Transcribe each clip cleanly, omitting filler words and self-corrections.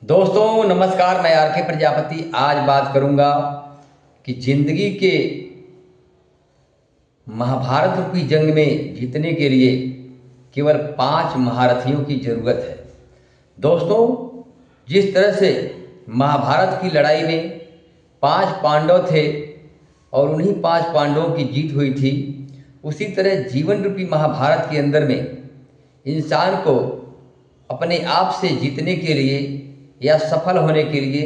दोस्तों नमस्कार, मैं आर के प्रजापति आज बात करूंगा कि जिंदगी के महाभारत रूपी जंग में जीतने के लिए केवल 5 महारथियों की जरूरत है। दोस्तों, जिस तरह से महाभारत की लड़ाई में 5 पांडव थे और उन्हीं 5 पांडवों की जीत हुई थी, उसी तरह जीवन रूपी महाभारत के अंदर में इंसान को अपने आप से जीतने के लिए या सफल होने के लिए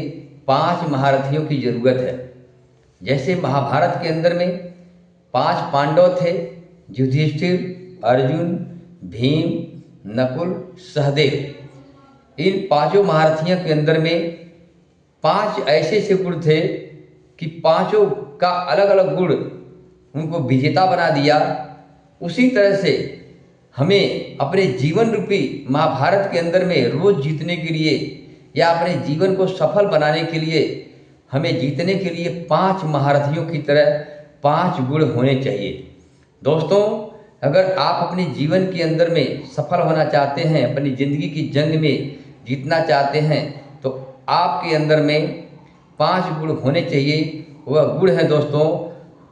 5 महारथियों की जरूरत है। जैसे महाभारत के अंदर में 5 पांडव थे, युधिष्ठिर, अर्जुन, भीम, नकुल, सहदेव। इन पांचों महारथियों के अंदर में 5 ऐसे ऐसे गुण थे कि पांचों का अलग अलग गुण उनको विजेता बना दिया। उसी तरह से हमें अपने जीवन रूपी महाभारत के अंदर में रोज जीतने के लिए या अपने जीवन को सफल बनाने के लिए हमें जीतने के लिए 5 महारथियों की तरह 5 गुण होने चाहिए। दोस्तों, अगर आप अपने जीवन के अंदर में सफल होना चाहते हैं, अपनी ज़िंदगी की जंग में जीतना चाहते हैं, तो आपके अंदर में 5 गुण होने चाहिए। वह गुण है दोस्तों,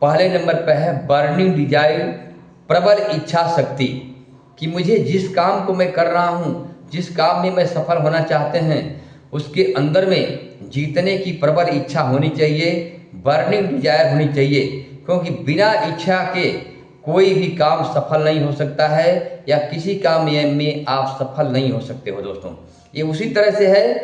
पहले नंबर पर है बर्निंग डिजायर, प्रबल इच्छा शक्ति। कि मुझे जिस काम को मैं कर रहा हूँ, जिस काम में मैं सफल होना चाहते हैं, उसके अंदर में जीतने की प्रबल इच्छा होनी चाहिए, बर्निंग डिजायर होनी चाहिए। क्योंकि बिना इच्छा के कोई भी काम सफल नहीं हो सकता है या किसी काम में आप सफल नहीं हो सकते हो। दोस्तों, ये उसी तरह से है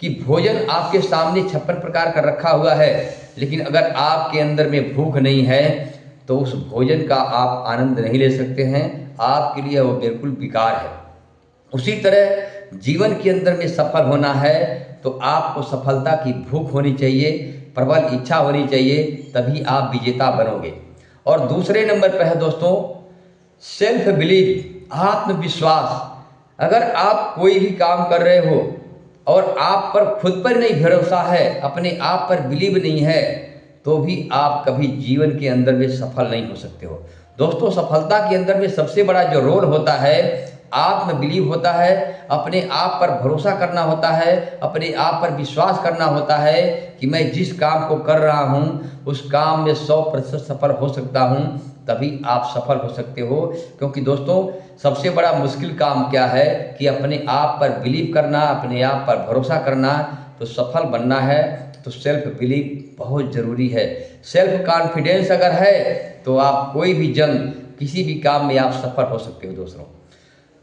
कि भोजन आपके सामने 56 प्रकार का रखा हुआ है, लेकिन अगर आपके अंदर में भूख नहीं है तो उस भोजन का आप आनंद नहीं ले सकते हैं, आपके लिए वो बिल्कुल बेकार है। उसी तरह जीवन के अंदर में सफल होना है तो आपको सफलता की भूख होनी चाहिए, प्रबल इच्छा होनी चाहिए, तभी आप विजेता बनोगे। और दूसरे नंबर पर है दोस्तों सेल्फ बिलीव, आत्मविश्वास। अगर आप कोई भी काम कर रहे हो और आप पर खुद पर नहीं भरोसा है, अपने आप पर बिलीव नहीं है, तो भी आप कभी जीवन के अंदर में सफल नहीं हो सकते हो। दोस्तों, सफलता के अंदर में सबसे बड़ा जो रोल होता है आत्म बिलीव होता है, अपने आप पर भरोसा करना होता है, अपने आप पर विश्वास करना होता है कि मैं जिस काम को कर रहा हूँ उस काम में 100% सफल हो सकता हूँ, तभी आप सफल हो सकते हो। क्योंकि दोस्तों, सबसे बड़ा मुश्किल काम क्या है कि अपने आप पर बिलीव करना, अपने आप पर भरोसा करना। तो सफल बनना है तो सेल्फ बिलीव बहुत ज़रूरी है। सेल्फ कॉन्फिडेंस अगर है तो आप कोई भी जंग, किसी भी काम में आप सफल हो सकते हो।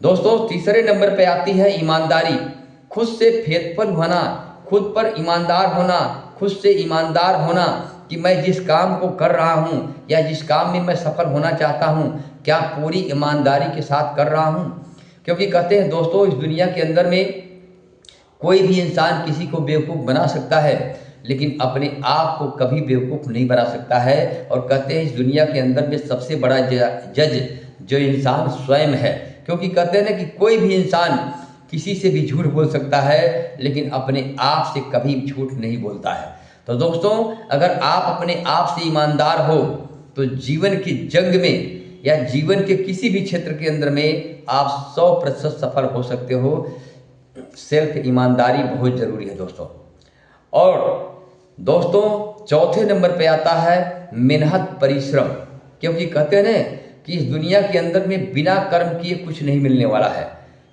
दोस्तों, तीसरे नंबर पे आती है ईमानदारी, खुद से फेथफुल होना, खुद पर ईमानदार होना, खुद से ईमानदार होना कि मैं जिस काम को कर रहा हूँ या जिस काम में मैं सफल होना चाहता हूँ, क्या पूरी ईमानदारी के साथ कर रहा हूँ। क्योंकि कहते हैं दोस्तों, इस दुनिया के अंदर में कोई भी इंसान किसी को बेवकूफ़ बना सकता है, लेकिन अपने आप को कभी बेवकूफ़ नहीं बना सकता है। और कहते हैं इस दुनिया के अंदर में सबसे बड़ा जज जो इंसान स्वयं है। क्योंकि कहते हैं ना कि कोई भी इंसान किसी से भी झूठ बोल सकता है, लेकिन अपने आप से कभी झूठ नहीं बोलता है। तो दोस्तों, अगर आप अपने आप से ईमानदार हो तो जीवन की जंग में या जीवन के किसी भी क्षेत्र के अंदर में आप 100% सफल हो सकते हो। सेल्फ ईमानदारी बहुत ज़रूरी है दोस्तों। और दोस्तों, चौथे नंबर पे आता है मेहनत, परिश्रम। क्योंकि कहते हैं ना कि इस दुनिया के अंदर में बिना कर्म किए कुछ नहीं मिलने वाला है।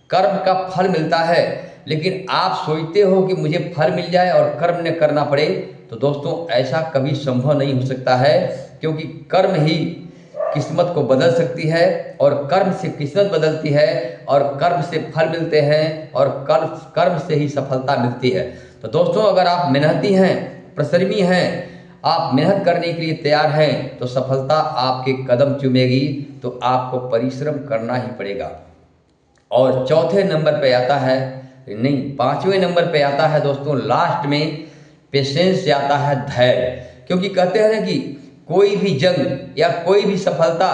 कर्म का फल मिलता है, लेकिन आप सोचते हो कि मुझे फल मिल जाए और कर्म न करना पड़े, तो दोस्तों ऐसा कभी संभव नहीं हो सकता है। क्योंकि कर्म ही किस्मत को बदल सकती है और कर्म से किस्मत बदलती है और कर्म से फल मिलते हैं और कर्म से ही सफलता मिलती है। तो दोस्तों, अगर आप मेहनती हैं, परिश्रमी हैं, आप मेहनत करने के लिए तैयार हैं, तो सफलता आपके कदम चूमेगी। तो आपको परिश्रम करना ही पड़ेगा। और चौथे नंबर पे आता है, नहीं 5वें नंबर पे आता है दोस्तों, लास्ट में पेशेंस से आता है धैर्य। क्योंकि कहते हैं ना कि कोई भी जंग या कोई भी सफलता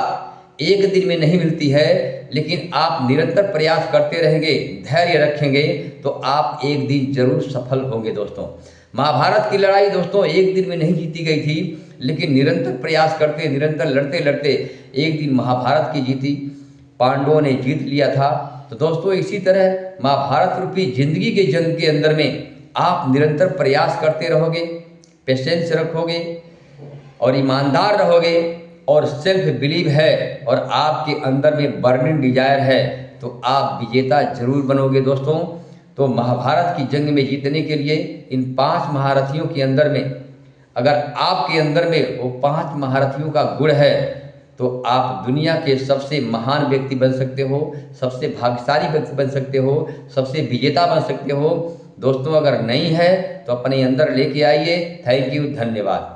एक दिन में नहीं मिलती है, लेकिन आप निरंतर प्रयास करते रहेंगे, धैर्य रखेंगे, तो आप एक दिन जरूर सफल होंगे। दोस्तों, महाभारत की लड़ाई दोस्तों एक दिन में नहीं जीती गई थी, लेकिन निरंतर प्रयास करते, निरंतर लड़ते लड़ते एक दिन महाभारत की जीती पांडवों ने जीत लिया था। तो दोस्तों, इसी तरह महाभारत रूपी जिंदगी के जंग के अंदर में आप निरंतर प्रयास करते रहोगे, पेशेंस रखोगे और ईमानदार रहोगे और सेल्फ बिलीव है और आपके अंदर में बर्निंग डिजायर है तो आप विजेता जरूर बनोगे दोस्तों। तो महाभारत की जंग में जीतने के लिए इन 5 महारथियों के अंदर में अगर आपके अंदर में वो 5 महारथियों का गुण है तो आप दुनिया के सबसे महान व्यक्ति बन सकते हो, सबसे भाग्यशाली व्यक्ति बन सकते हो, सबसे विजेता बन सकते हो। दोस्तों अगर नहीं है तो अपने अंदर लेके आइए। थैंक यू, धन्यवाद।